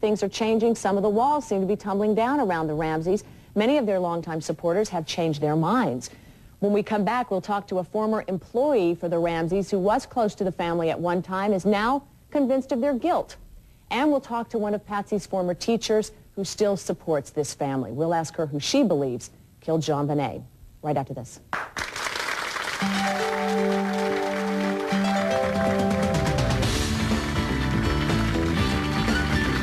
Things are changing. Some of the walls seem to be tumbling down around the Ramseys. Many of their longtime supporters have changed their minds. When we come back, we'll talk to a former employee for the Ramseys who was close to the family at one time, is now convinced of their guilt. And we'll talk to one of Patsy's former teachers who still supports this family. We'll ask her who she believes killed JonBenet. Right after this.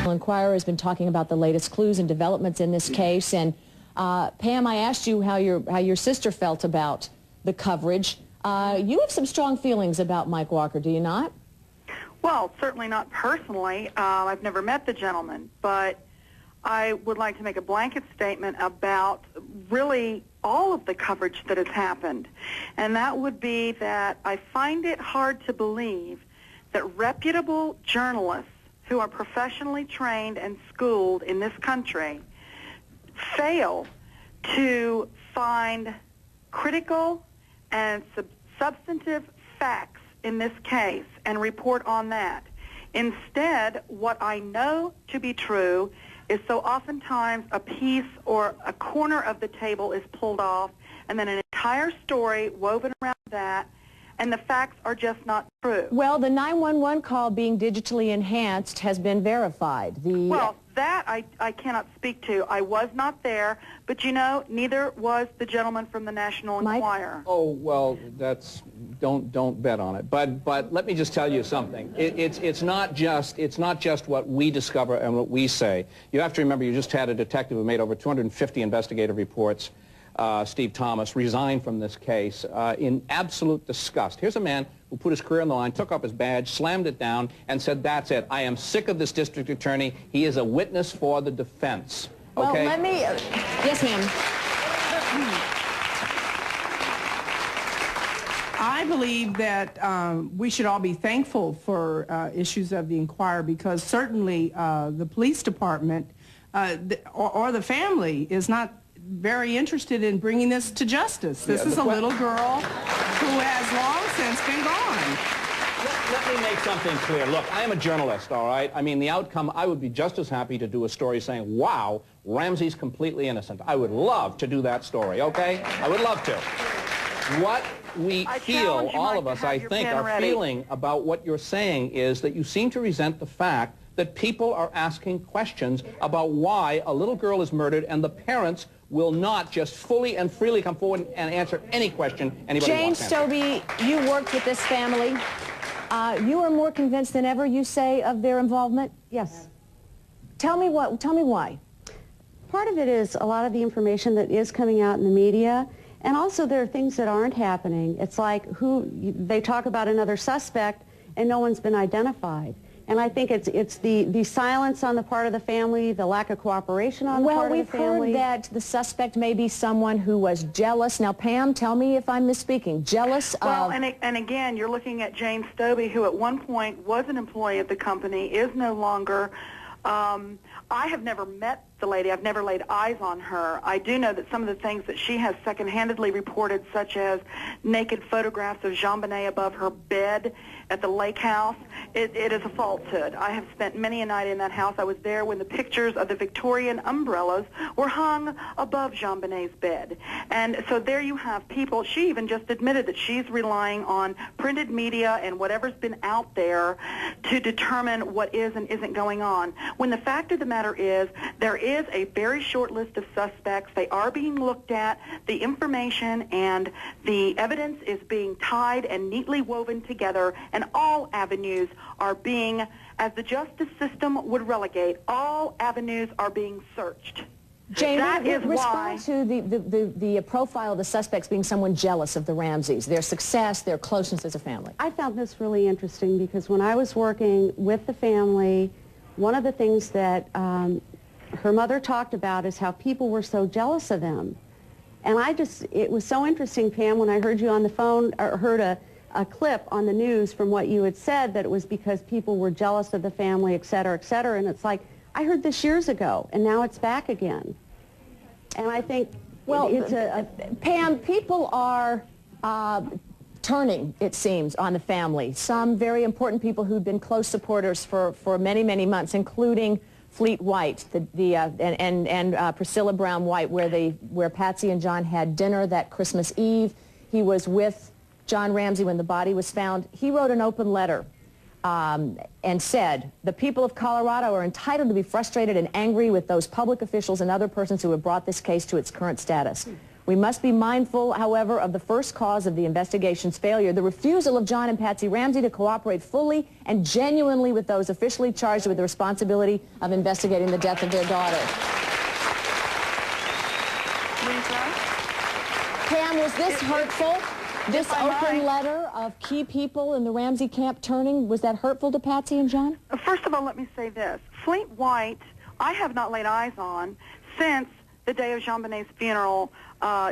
Inquirer has been talking about the latest clues and developments in this case, and Pam, I asked you how your sister felt about the coverage. You have some strong feelings about Mike Walker, do you not? Well, certainly not personally. I've never met the gentleman, but I would like to make a blanket statement about really all of the coverage that has happened, and that would be that I find it hard to believe that reputable journalists who are professionally trained and schooled in this country fail to find critical and substantive facts in this case and report on that. Instead, what I know to be true is so oftentimes a piece or a corner of the table is pulled off and then an entire story woven around that, and the facts are just not true. Well, the 911 call being digitally enhanced has been verified. Well, that I cannot speak to. I was not there, but you know, neither was the gentleman from the National Enquirer. Oh, well, don't bet on it. But let me just tell you something. It's not just what we discover and what we say. You have to remember, you just had a detective who made over 250 investigative reports. Steve Thomas, resigned from this case in absolute disgust. Here's a man who put his career on the line, took up his badge, slammed it down, and said, that's it. I am sick of this district attorney. He is a witness for the defense. Okay? Well, let me... yes, ma'am. I believe that we should all be thankful for issues of the Inquirer, because certainly the police department or the family is not very interested in bringing this to justice. This is a little girl who has long since been gone. Let me make something clear. Look, I am a journalist, all right? I mean, the outcome, I would be just as happy to do a story saying, wow, Ramsey's completely innocent. I would love to do that story, okay? I would love to. What we feel, all of us, I think, are feeling about what you're saying is that you seem to resent the fact that people are asking questions about why a little girl is murdered, and the parents will not just fully and freely come forward and answer any question anybody wants to answer. Jane Stobie, you worked with this family. You are more convinced than ever, you say, of their involvement? Yes. Tell me why. Part of it is a lot of the information that is coming out in the media, and also there are things that aren't happening. It's like they talk about another suspect and no one's been identified. And I think it's the silence on the part of the family, the lack of cooperation on the part of the family. Well, we've heard that the suspect may be someone who was jealous. Now, Pam, tell me if I'm misspeaking. Jealous of... Well, and again, you're looking at Jane Stobie, who at one point was an employee of the company, is no longer. I have never met the lady. I've never laid eyes on her. I do know that some of the things that she has second-handedly reported, such as naked photographs of JonBenet above her bed at the lake house, it is a falsehood. I have spent many a night in that house. I was there when the pictures of the Victorian umbrellas were hung above JonBenet's bed. And so there you have people. She even just admitted that she's relying on printed media and whatever's been out there to determine what is and isn't going on. When the fact of the matter is, there is a very short list of suspects. They are being looked at. The information and the evidence is being tied and neatly woven together, and all avenues are being, as the justice system would relegate, all avenues are being searched. Jane, that is respond to the profile of the suspects being someone jealous of the Ramseys, their success, their closeness as a family. I found this really interesting because when I was working with the family, one of the things that her mother talked about is how people were so jealous of them. And it was so interesting, Pam, when I heard you on the phone, or heard a clip on the news from what you had said, that it was because people were jealous of the family, et cetera, and it's like, I heard this years ago, and now it's back again. And I think, well, Pam, people are turning, it seems, on the family. Some very important people who've been close supporters for many, many months, including Fleet White, and Priscilla Brown White, where Patsy and John had dinner that Christmas Eve. He was with John Ramsey when the body was found. He wrote an open letter and said, "The people of Colorado are entitled to be frustrated and angry with those public officials and other persons who have brought this case to its current status. We must be mindful, however, of the first cause of the investigation's failure, the refusal of John and Patsy Ramsey to cooperate fully and genuinely with those officially charged with the responsibility of investigating the death of their daughter." Pam, was this hurtful? This open letter of key people in the Ramsey camp turning, was that hurtful to Patsy and John? First of all, let me say this. Fleet White, I have not laid eyes on since the day of JonBenet's funeral,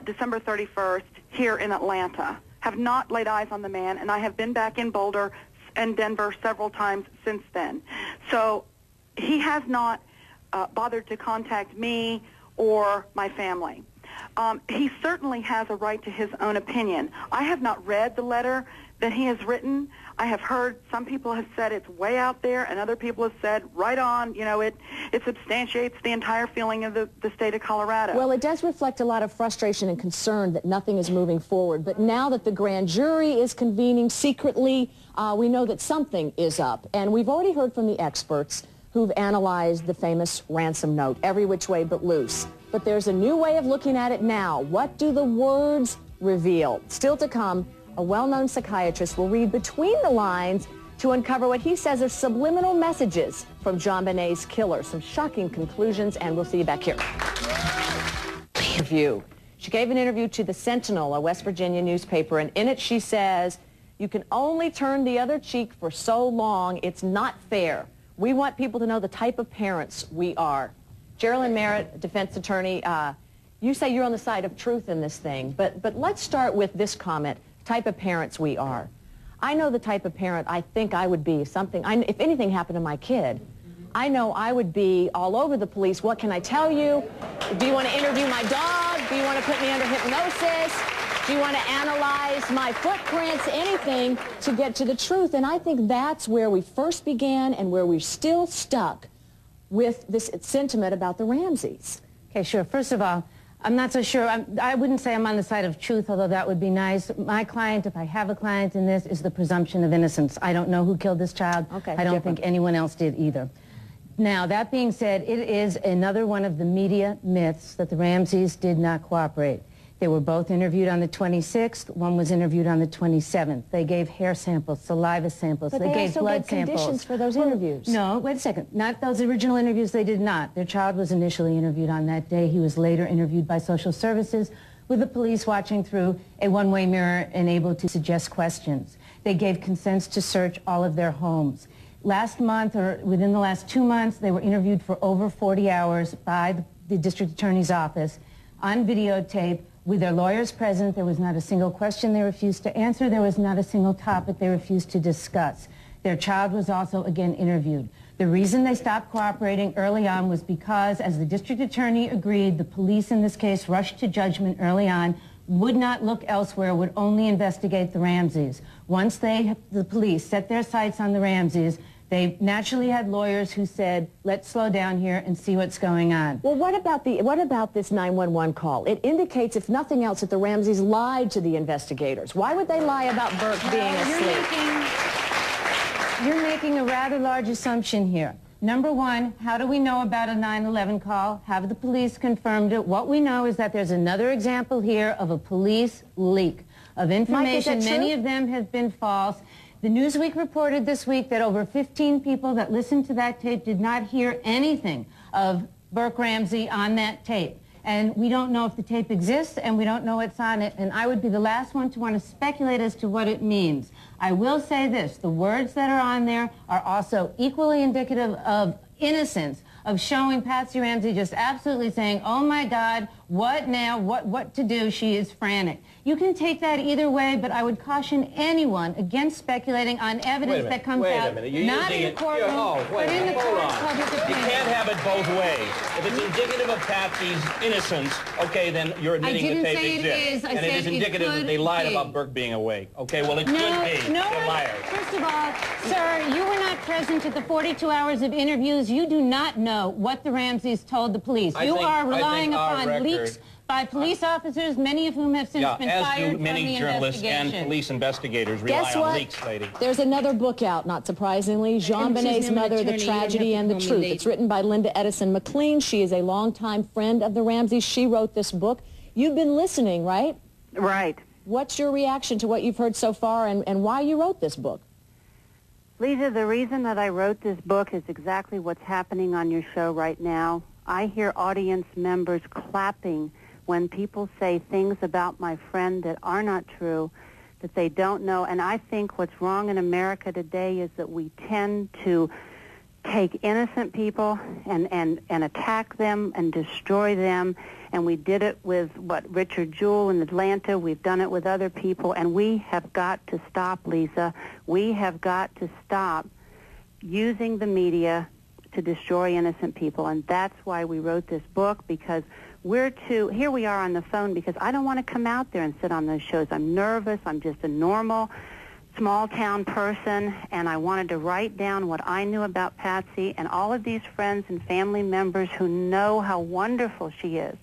December 31st, here in Atlanta. Have not laid eyes on the man, and I have been back in Boulder and Denver several times since then. So he has not bothered to contact me or my family. He certainly has a right to his own opinion. I have not read the letter that he has written. I have heard some people have said it's way out there, and other people have said right on, you know, it substantiates the entire feeling of the state of Colorado. Well, it does reflect a lot of frustration and concern that nothing is moving forward. But now that the grand jury is convening secretly, we know that something is up. And we've already heard from the experts who've analyzed the famous ransom note, every which way but loose. But there's a new way of looking at it now. What do the words reveal? Still to come, a well-known psychiatrist will read between the lines to uncover what he says are subliminal messages from JonBenet's killer. Some shocking conclusions, and we'll see you back here. Interview. She gave an interview to the Sentinel, a West Virginia newspaper, and in it she says, "You can only turn the other cheek for so long. It's not fair. We want people to know the type of parents we are." Geraldine Merritt, defense attorney, you say you're on the side of truth in this thing, but let's start with this comment, type of parents we are. I know the type of parent I think I would be. If anything happened to my kid, I know I would be all over the police. What can I tell you? Do you want to interview my dog? Do you want to put me under hypnosis? Do you want to analyze my footprints? Anything to get to the truth. And I think that's where we first began and where we're still stuck with this sentiment about the Ramseys. Okay, sure. First of all, I'm not so sure. I wouldn't say I'm on the side of truth, although that would be nice. My client, if I have a client in this, is the presumption of innocence. I don't know who killed this child. Okay, I don't think anyone else did either. Now, that being said, it is another one of the media myths that the Ramseys did not cooperate. They were both interviewed on the 26th. One was interviewed on the 27th. They gave hair samples, saliva samples. But they gave also blood gave samples. Conditions for those interviews. No, wait a second. Not those original interviews. They did not. Their child was initially interviewed on that day. He was later interviewed by social services with the police watching through a one-way mirror and able to suggest questions. They gave consents to search all of their homes. Last month, or within the last 2 months, they were interviewed for over 40 hours by the district attorney's office on videotape with their lawyers present. There was not a single question they refused to answer. There was not a single topic they refused to discuss. Their child was also, again, interviewed. The reason they stopped cooperating early on was because, as the district attorney agreed, the police in this case rushed to judgment early on, would not look elsewhere, would only investigate the Ramseys. Once the police set their sights on the Ramseys, they naturally had lawyers who said, let's slow down here and see what's going on. Well, what about this 911 call? It indicates, if nothing else, that the Ramseys lied to the investigators. Why would they lie about Burke being asleep? You're making a rather large assumption here. Number one, how do we know about a 911 call? Have the police confirmed it? What we know is that there's another example here of a police leak of information. Mike, is that many true? of them have been false. The Newsweek reported this week that over 15 people that listened to that tape did not hear anything of Burke Ramsey on that tape. And we don't know if the tape exists, and we don't know what's on it, and I would be the last one to want to speculate as to what it means. I will say this, the words that are on there are also equally indicative of innocence, of showing Patsy Ramsey just absolutely saying, oh my God, what now, what to do, she is frantic. You can take that either way, but I would caution anyone against speculating on evidence that comes out, not in the courtroom, but in the court of public opinion. You can't have it both ways. If it's indicative of Patsy's innocence, okay, then you're admitting the tape exists. And it is indicative that they lied about Burke being awake. Okay, well, it could be. No, They're liars. first of all, sir, you were not present at the 42 hours of interviews. You do not know what the Ramseys told the police. You are relying upon leaks by police officers, many of whom have since been fired from the investigation. Many journalists and police investigators rely on leaks, lady. There's another book out, not surprisingly, JonBenet's Mother, The Tragedy and the Truth. It's written by Linda Edison McLean. She is a longtime friend of the Ramseys. She wrote this book. You've been listening, right? Right. What's your reaction to what you've heard so far and why you wrote this book? Leeza, the reason that I wrote this book is exactly what's happening on your show right now. I hear audience members clapping when people say things about my friend that are not true, that they don't know. And I think what's wrong in America today is that we tend to take innocent people and attack them and destroy them. And we did it with, Richard Jewell in Atlanta. We've done it with other people. And we have got to stop, Leeza. We have got to stop using the media to destroy innocent people. And that's why we wrote this book, because here we are on the phone because I don't want to come out there and sit on those shows. I'm nervous. I'm just a normal small-town person, and I wanted to write down what I knew about Patsy and all of these friends and family members who know how wonderful she is.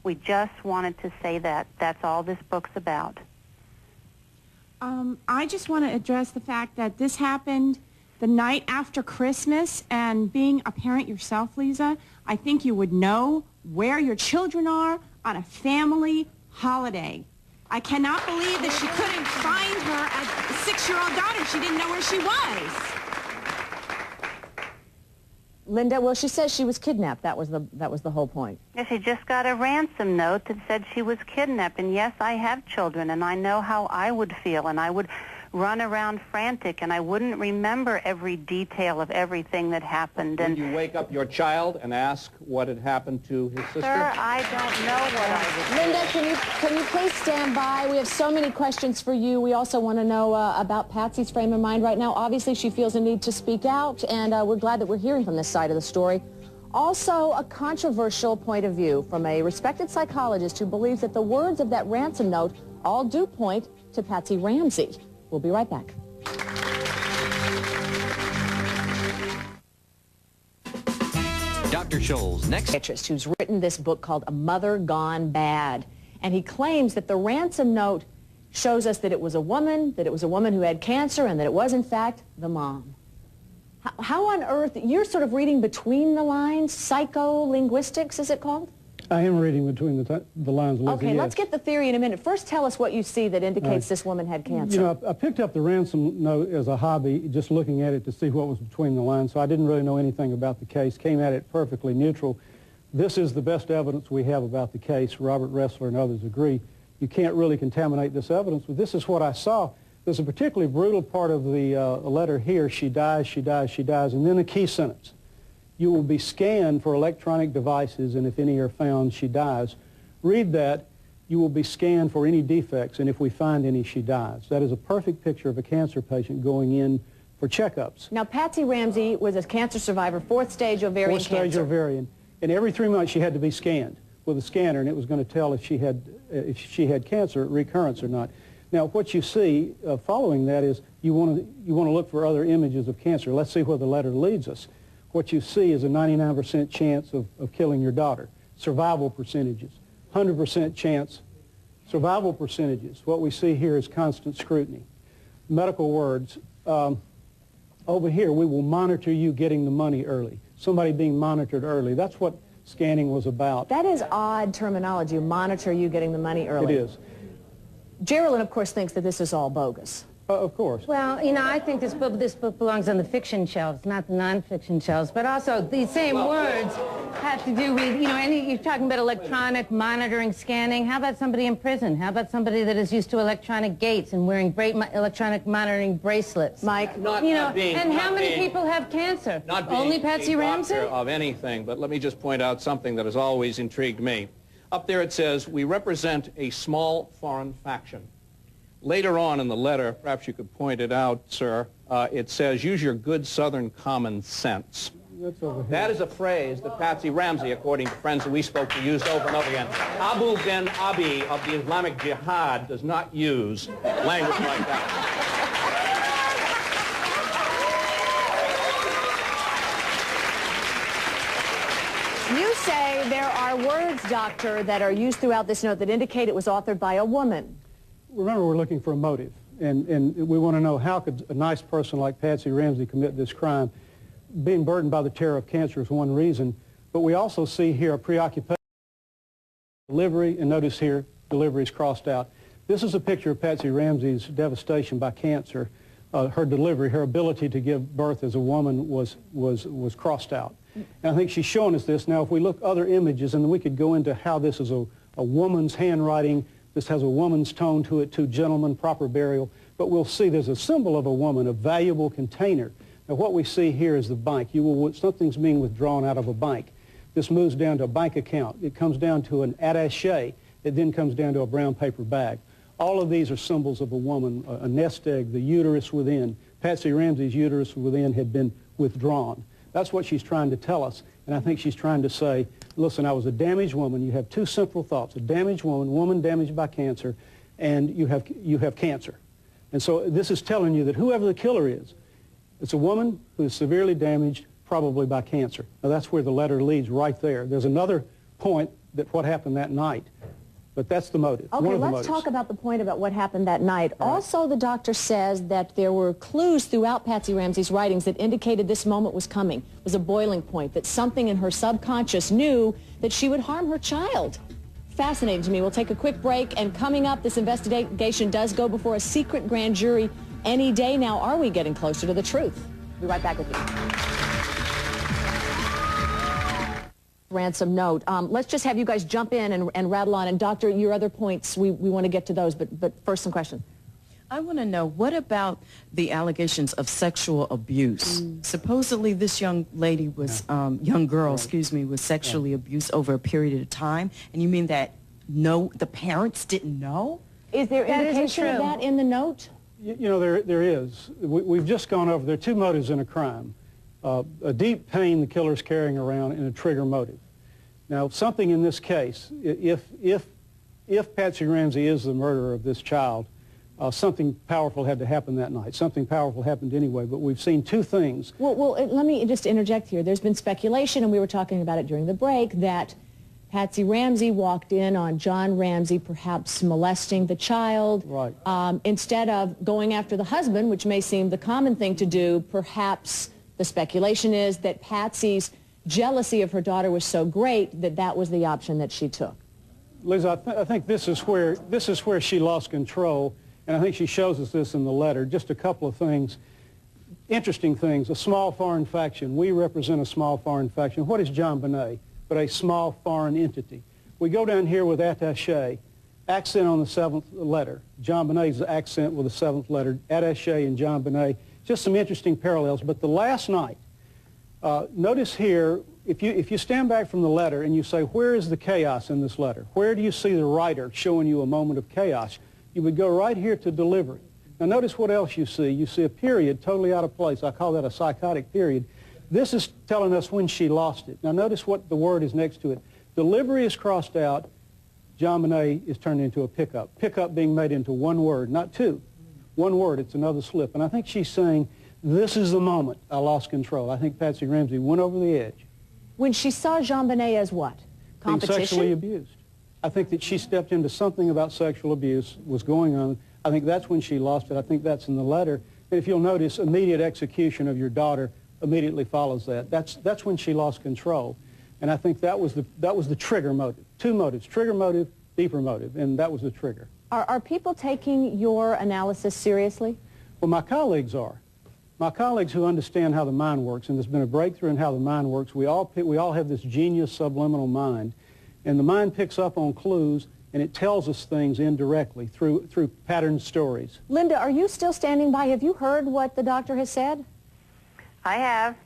We just wanted to say that. That's all this book's about. I just want to address the fact that this happened the night after Christmas, and being a parent yourself, Leeza, I think you would know where your children are on a family holiday. I cannot believe that she couldn't find her 6-year-old daughter. She didn't know where she was. Linda, well, she says she was kidnapped. That was the whole point. Yeah, she just got a ransom note that said she was kidnapped. And yes, I have children, and I know how I would feel, and I would run around frantic, and I wouldn't remember every detail of everything that happened. Did you wake up your child and ask what had happened to his sister? Sir, I don't know what I would do. Linda, can you please stand by? We have so many questions for you. We also want to know about Patsy's frame of mind right now. Obviously, she feels a need to speak out, and we're glad that we're hearing from this side of the story. Also, a controversial point of view from a respected psychologist who believes that the words of that ransom note all do point to Patsy Ramsey. We'll be right back. Dr. Scholl's next Psychiatrist who's written this book called A Mother Gone Bad. And he claims that the ransom note shows us that it was a woman who had cancer, and that it was, in fact, the mom. How on earth, you're sort of reading between the lines, psycholinguistics, is it called? I am reading between the lines. Lizzie, okay, yes. Let's get the theory in a minute. First, tell us what you see that indicates this woman had cancer. You know, I picked up the ransom note as a hobby, just looking at it to see what was between the lines, so I didn't really know anything about the case, came at it perfectly neutral. This is the best evidence we have about the case. Robert Ressler and others agree. You can't really contaminate this evidence, but this is what I saw. There's a particularly brutal part of the letter here, she dies, she dies, she dies, and then a key sentence. You will be scanned for electronic devices, and if any are found, she dies. Read that. You will be scanned for any defects, and if we find any, she dies. That is a perfect picture of a cancer patient going in for checkups. Now, Patsy Ramsey was a cancer survivor, 4th stage ovarian cancer. 4th stage ovarian. And every 3 months she had to be scanned with a scanner, and it was going to tell if she had cancer, recurrence or not. Now, what you see following that is you want to look for other images of cancer. Let's see where the letter leads us. What you see is a 99% chance of killing your daughter. Survival percentages, 100% chance. Survival percentages. What we see here is constant scrutiny. Medical words. Over here, we will monitor you getting the money early. Somebody being monitored early. That's what scanning was about. That is odd terminology, monitor you getting the money early. It is. Geraldine, of course, thinks that this is all bogus. Of course. Well, you know, I think this book belongs on the fiction shelves, not the non-fiction shelves. But also, these same words have to do with, you know, you're talking about electronic monitoring, scanning. How about somebody in prison? How about somebody that is used to electronic gates and wearing electronic monitoring bracelets? Mike, and how many people have cancer? Only Patsy Ramsey? Of anything, but let me just point out something that has always intrigued me. Up there it says, we represent a small foreign faction. Later on in the letter, perhaps you could point it out, sir, it says, use your good Southern common sense. That's over here. That is a phrase that Patsy Ramsey, according to friends that we spoke to, used over and over again. Abu bin Abi of the Islamic Jihad does not use language like that. You say there are words, Doctor, that are used throughout this note that indicate it was authored by a woman. Remember, we're looking for a motive, and we want to know how could a nice person like Patsy Ramsey commit this crime. Being burdened by the terror of cancer is one reason, but we also see here a preoccupation with delivery, and notice here, delivery is crossed out. This is a picture of Patsy Ramsey's devastation by cancer. Her delivery, her ability to give birth as a woman was crossed out. And I think she's showing us this. Now, if we look other images, and then we could go into how this is a woman's handwriting, this has a woman's tone to it, two gentlemen, proper burial, but we'll see there's a symbol of a woman, a valuable container. Now, what we see here is the bank. Something's being withdrawn out of a bank. This moves down to a bank account. It comes down to an attaché. It then comes down to a brown paper bag. All of these are symbols of a woman, a nest egg, the uterus within. Patsy Ramsey's uterus within had been withdrawn. That's what she's trying to tell us, and I think she's trying to say, listen, I was a damaged woman. You have two central thoughts, a damaged woman damaged by cancer, and you have cancer. And so this is telling you that whoever the killer is, it's a woman who is severely damaged, probably by cancer. Now that's where the letter leads, right there. There's another point that what happened that night, but that's the motive. Okay, let's talk about the point about what happened that night. Also, the doctor says that there were clues throughout Patsy Ramsey's writings that indicated this moment was coming, was a boiling point, that something in her subconscious knew that she would harm her child. Fascinating to me. We'll take a quick break, and coming up, this investigation does go before a secret grand jury any day now. Are we getting closer to the truth? We'll be right back with you. Ransom note. Let's just have you guys jump in and rattle on. And Doctor, your other points, we want to get to those, but first some questions. I want to know, what about the allegations of sexual abuse? Supposedly this young lady was, young girl, excuse me, was sexually abused over a period of time, and you mean that the parents didn't know? Is there indication of that in the note? You know, there is. We've just gone over, there are two motives in a crime. A deep pain the killer's carrying around, and a trigger motive. Now, something in this case, if Patsy Ramsey is the murderer of this child, something powerful had to happen that night. Something powerful happened anyway, but we've seen two things. Well, let me just interject here. There's been speculation, and we were talking about it during the break, that Patsy Ramsey walked in on John Ramsey perhaps molesting the child. Right. Instead of going after the husband, which may seem the common thing to do, perhaps the speculation is that Patsy's jealousy of her daughter was so great that that was the option that she took. Liza, I think this is where she lost control, and I think she shows us this in the letter. Just a couple of things, interesting things. A small foreign faction. We represent a small foreign faction. What is JonBenet but a small foreign entity? We go down here with attaché, accent on the seventh letter. JonBenet's accent with the seventh letter, attaché and JonBenet. Just some interesting parallels. But the last night, notice here, if you stand back from the letter and you say, where is the chaos in this letter? Where do you see the writer showing you a moment of chaos? You would go right here to delivery. Now notice what else you see. You see a period totally out of place. I call that a psychotic period. This is telling us when she lost it. Now notice what the word is next to it. Delivery is crossed out. JonBenet is turned into a pickup. Pickup being made into one word, not two. One word, it's another slip. And I think she's saying, this is the moment I lost control. I think Patsy Ramsey went over the edge. When she saw JonBenet as what? Competition? Being sexually abused. I think that she stepped into something about sexual abuse was going on. I think that's when she lost it. I think that's in the letter. And if you'll notice, immediate execution of your daughter immediately follows that. That's when she lost control. And I think that was the trigger motive. Two motives, trigger motive, deeper motive, and that was the trigger. Are people taking your analysis seriously? Well, my colleagues are. My colleagues who understand how the mind works, and there's been a breakthrough in how the mind works. We all have this genius subliminal mind, and the mind picks up on clues, and it tells us things indirectly through pattern stories. Linda, are you still standing by? Have you heard what the doctor has said? I have.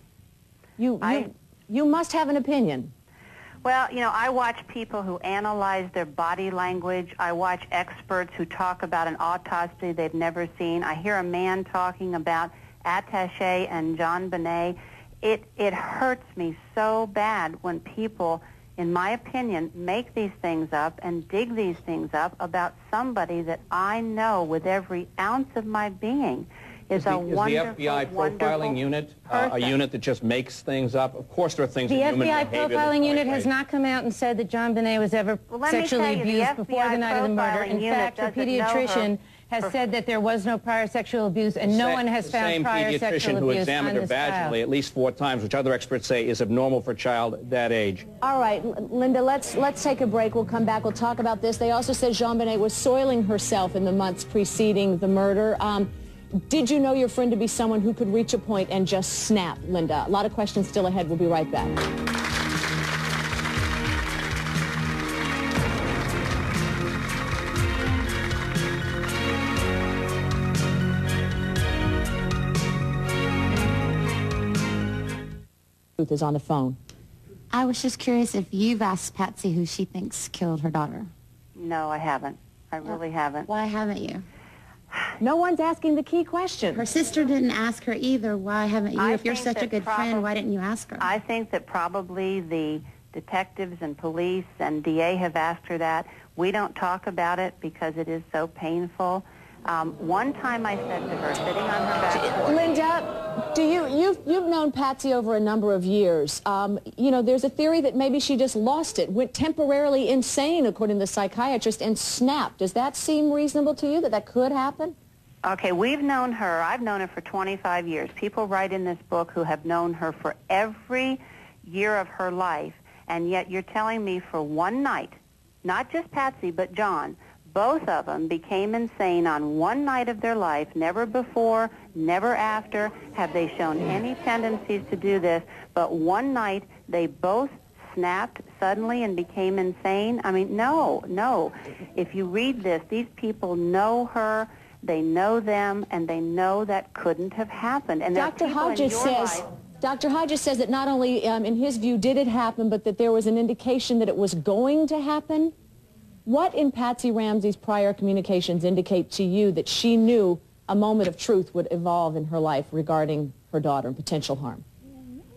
You must have an opinion. Well, you know, I watch people who analyze their body language. I watch experts who talk about an autopsy they've never seen. I hear a man talking about attaché and JonBenet. It hurts me so bad when people, in my opinion, make these things up and dig these things up about somebody that I know with every ounce of my being is a wonderful, Is the FBI profiling unit a unit that just makes things up? Of course there are things in human behavior. The FBI profiling unit has not come out and said that JonBenet was ever sexually abused before the night of the murder. In fact, her pediatrician has said that there was no prior sexual abuse, and no one has found prior sexual abuse on this child. The same pediatrician who examined her vaginally at least 4 times, which other experts say is abnormal for a child that age. All right, Linda, let's take a break. We'll come back. We'll talk about this. They also said JonBenet was soiling herself in the months preceding the murder. Did you know your friend to be someone who could reach a point and just snap, Linda? A lot of questions still ahead. We'll be right back. Ruth is on the phone. I was just curious if you've asked Patsy who she thinks killed her daughter. No, I haven't. I really haven't. Why haven't you? No one's asking the key question. Her sister didn't ask her either. Why haven't you? If you're such a good friend, why didn't you ask her? I think that probably the detectives and police and DA have asked her that. We don't talk about it because it is so painful. One time I said to her, sitting on her back porch, Linda, you've known Patsy over a number of years. You know, there's a theory that maybe she just lost it, went temporarily insane, according to the psychiatrist, and snapped. Does that seem reasonable to you, that that could happen? Okay, we've known her. I've known her for 25 years. People write in this book who have known her for every year of her life, and yet you're telling me for one night, not just Patsy, but John, both of them became insane on one night of their life, never before, never after have they shown any tendencies to do this, but one night they both snapped suddenly and became insane. I mean, no. If you read this, these people know her, they know them, and they know that couldn't have happened. And Dr. Hodges says that not only, in his view, did it happen, but that there was an indication that it was going to happen. What in Patsy Ramsey's prior communications indicate to you that she knew a moment of truth would evolve in her life regarding her daughter and potential harm?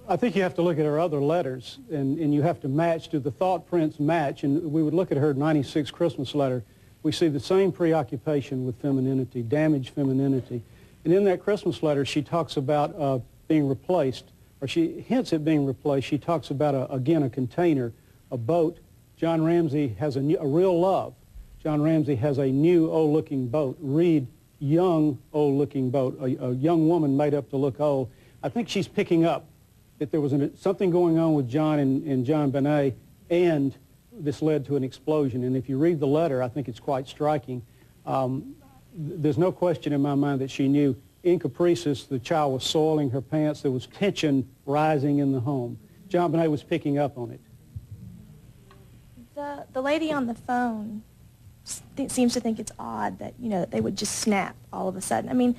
I think you have to look at her other letters, and you have to match, do the thought prints match? And we would look at her 96 Christmas letter. We see the same preoccupation with femininity, damaged femininity. And in that Christmas letter, she talks about being replaced, or she hints at being replaced. She talks about, again, a container, a boat. John Ramsey has a real love. John Ramsey has a new, old-looking boat. Read, young, old-looking boat. A young woman made up to look old. I think she's picking up that there was something going on with John and JonBenet, and this led to an explosion. And if you read the letter, I think it's quite striking. There's no question in my mind that she knew in caprices the child was soiling her pants. There was tension rising in the home. JonBenet was picking up on it. The lady on the phone seems to think it's odd that, you know, that they would just snap all of a sudden. I mean,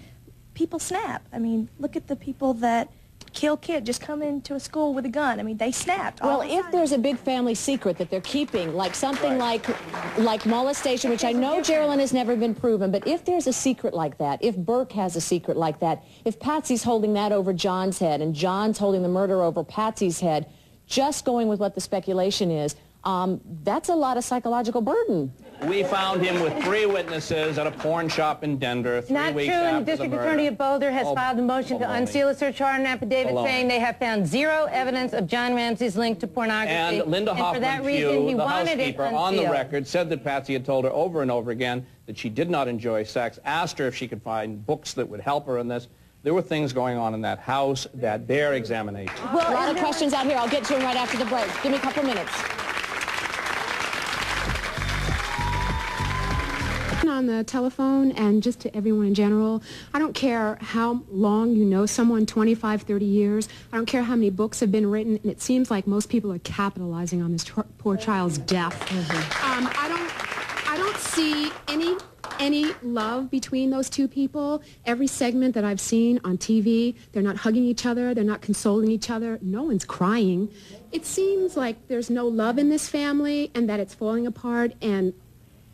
people snap. I mean, look at the people that kill kids, just come into a school with a gun. I mean, they snapped. Well, if there's a big family secret that they're keeping, like something like molestation, which I know Geraldine has never been proven, but if there's a secret like that, if Burke has a secret like that, if Patsy's holding that over John's head and John's holding the murder over Patsy's head, just going with what the speculation is, that's a lot of psychological burden. We found him with 3 witnesses at a porn shop in Denver 3 weeks after the murder. Not true, and the District Attorney of Boulder has filed a motion to unseal a search warrant and affidavit saying they have found 0 evidence of John Ramsey's link to pornography. And Linda Hoffman-Pugh, the housekeeper, on the record, said that Patsy had told her over and over again that she did not enjoy sex, asked her if she could find books that would help her in this. There were things going on in that house that bear examination. Well, a lot of questions out here. I'll get to them right after the break. Give me a couple minutes. On the telephone and just to everyone in general, I don't care how long you know someone, 25, 30 years. I don't care how many books have been written, and it seems like most people are capitalizing on this poor child's death. I don't see any love between those two people. Every segment that I've seen on TV, they're not hugging each other, they're not consoling each other, no one's crying. It seems like there's no love in this family and that it's falling apart. And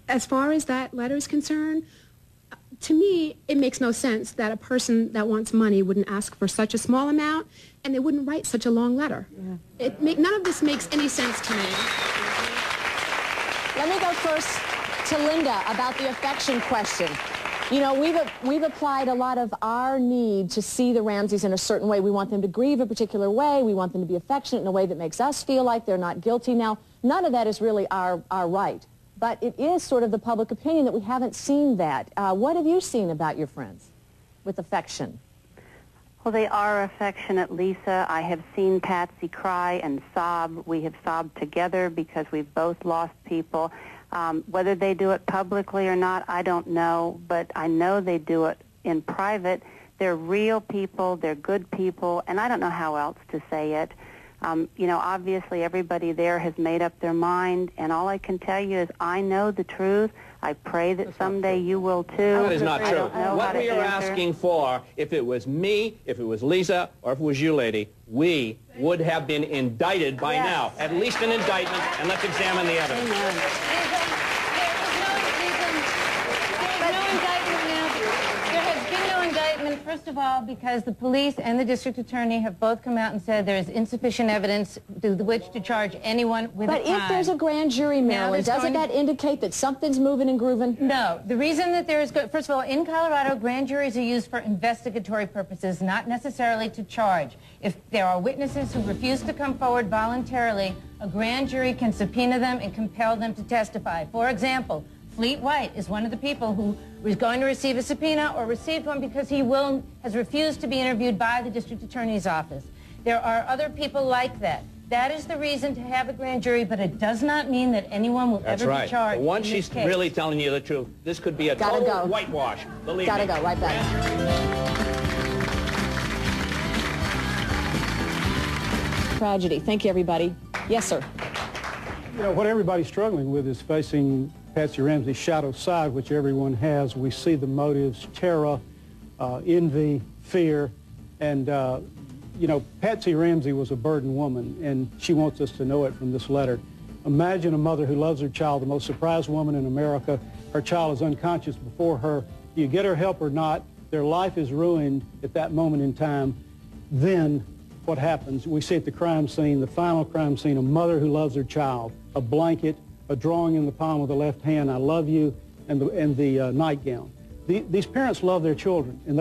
as far as that letter is concerned, to me, it makes no sense that a person that wants money wouldn't ask for such a small amount, and they wouldn't write such a long letter. Yeah. None of this makes any sense to me. Let me go first to Linda about the affection question. You know, we've applied a lot of our need to see the Ramseys in a certain way. We want them to grieve a particular way. We want them to be affectionate in a way that makes us feel like they're not guilty. Now, none of that is really our right. But it is sort of the public opinion that we haven't seen that. What have you seen about your friends with affection? Well, they are affectionate, Lisa. I have seen Patsy cry and sob. We have sobbed together because we've both lost people. Whether they do it publicly or not, I don't know, but I know they do it in private. They're real people, they're good people, and I don't know how else to say it. You know, obviously everybody there has made up their mind, and all I can tell you is I know the truth. I pray that someday you will too. That is not true. What we are asking for, if it was me, if it was Leeza, or if it was you, lady, we would have been indicted by now. At least an indictment, and let's examine the evidence. First of all, because the police and the district attorney have both come out and said there is insufficient evidence to which to charge anyone with a crime. But if there's a grand jury, Marilyn, doesn't that indicate that something's moving and grooving? No. The reason that there is, first of all, in Colorado, grand juries are used for investigatory purposes, not necessarily to charge. If there are witnesses who refuse to come forward voluntarily, a grand jury can subpoena them and compel them to testify. For example, Fleet White is one of the people who is going to receive a subpoena or received one because he has refused to be interviewed by the district attorney's office. There are other people like that. That is the reason to have a grand jury, but it does not mean that anyone will ever be charged. But once she's really telling you the truth, this could be a total whitewash. Believe me. Gotta go. Right back. Tragedy. Thank you, everybody. Yes, sir. You know, what everybody's struggling with is facing Patsy Ramsey's shadow side, which everyone has. We see the motives, terror, envy, fear, and, you know, Patsy Ramsey was a burdened woman, and she wants us to know it from this letter. Imagine a mother who loves her child, the most surprised woman in America. Her child is unconscious before her. You get her help or not, their life is ruined at that moment in time. Then what happens? We see at the crime scene, the final crime scene, a mother who loves her child, a blanket, a drawing in the palm of the left hand, I love you, and the nightgown. These parents love their children, and